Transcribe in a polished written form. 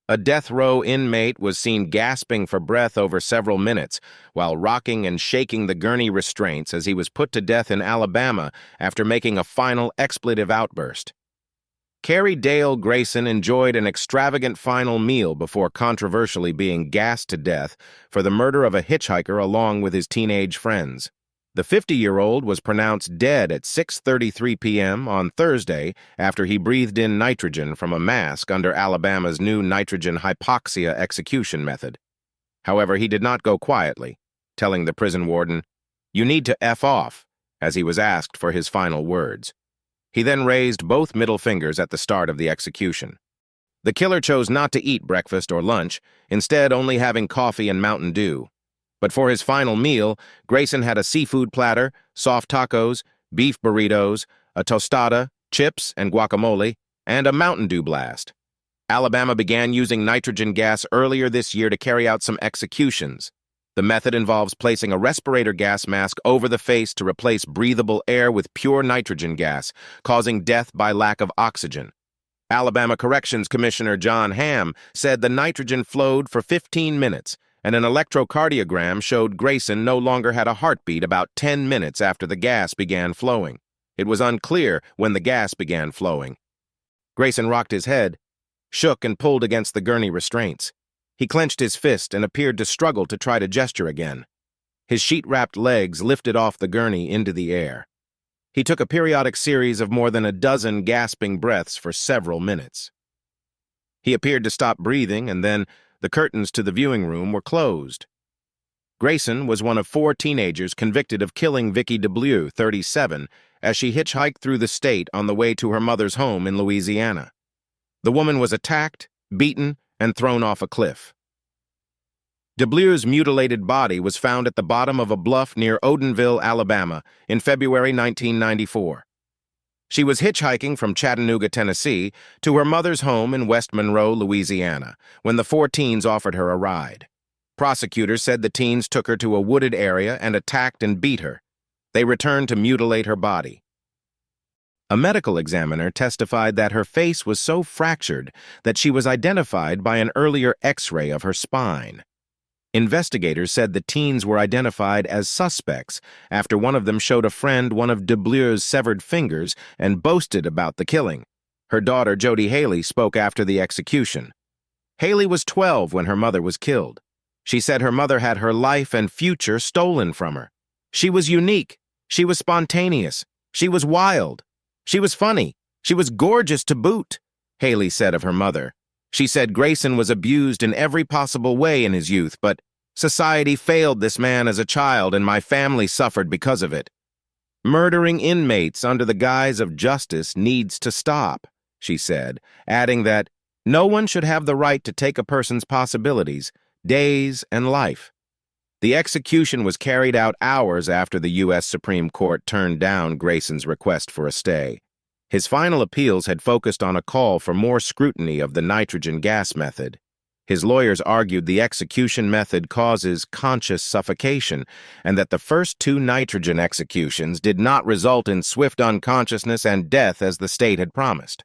A death row inmate was seen gasping for breath over several minutes while rocking and shaking the gurney restraints as he was put to death in Alabama after making a final expletive outburst. Carey Dale Grayson enjoyed an extravagant final meal before controversially being gassed to death for the murder of a hitchhiker along with his teenage friends. The 50-year-old was pronounced dead at 6:33 p.m. on Thursday after he breathed in nitrogen from a mask under Alabama's new nitrogen hypoxia execution method. However, he did not go quietly, telling the prison warden, "You need to F off," as he was asked for his final words. He then raised both middle fingers at the start of the execution. The killer chose not to eat breakfast or lunch, instead only having coffee and Mountain Dew. But for his final meal, Grayson had a seafood platter, soft tacos, beef burritos, a tostada, chips and guacamole, and a Mountain Dew blast. Alabama began using nitrogen gas earlier this year to carry out some executions. The method involves placing a respirator gas mask over the face to replace breathable air with pure nitrogen gas, causing death by lack of oxygen. Alabama Corrections Commissioner John Hamm said the nitrogen flowed for 15 minutes, and an electrocardiogram showed Grayson no longer had a heartbeat about 10 minutes after the gas began flowing. It was unclear when the gas began flowing. Grayson rocked his head, shook and pulled against the gurney restraints. He clenched his fist and appeared to struggle to try to gesture again. His sheet-wrapped legs lifted off the gurney into the air. He took a periodic series of more than a dozen gasping breaths for several minutes. He appeared to stop breathing, and then the curtains to the viewing room were closed. Grayson was one of 4 teenagers convicted of killing Vicki DeBleu, 37, as she hitchhiked through the state on the way to her mother's home in Louisiana. The woman was attacked, beaten, and thrown off a cliff. DeBleu's mutilated body was found at the bottom of a bluff near Odenville, Alabama, in February 1994. She was hitchhiking from Chattanooga, Tennessee, to her mother's home in West Monroe, Louisiana, when the 4 teens offered her a ride. Prosecutors said the teens took her to a wooded area and attacked and beat her. They returned to mutilate her body. A medical examiner testified that her face was so fractured that she was identified by an earlier X-ray of her spine. Investigators said the teens were identified as suspects after one of them showed a friend one of DeBleu's severed fingers and boasted about the killing. Her daughter, Jody Haley, spoke after the execution. Haley was 12 when her mother was killed. She said her mother had her life and future stolen from her. She was unique. She was spontaneous. She was wild. She was funny. She was gorgeous to boot, Haley said of her mother. She said Grayson was abused in every possible way in his youth, but society failed this man as a child and my family suffered because of it. Murdering inmates under the guise of justice needs to stop, she said, adding that no one should have the right to take a person's possibilities, days, and life. The execution was carried out hours after the U.S. Supreme Court turned down Grayson's request for a stay. His final appeals had focused on a call for more scrutiny of the nitrogen gas method. His lawyers argued the execution method causes conscious suffocation and that the first 2 nitrogen executions did not result in swift unconsciousness and death as the state had promised.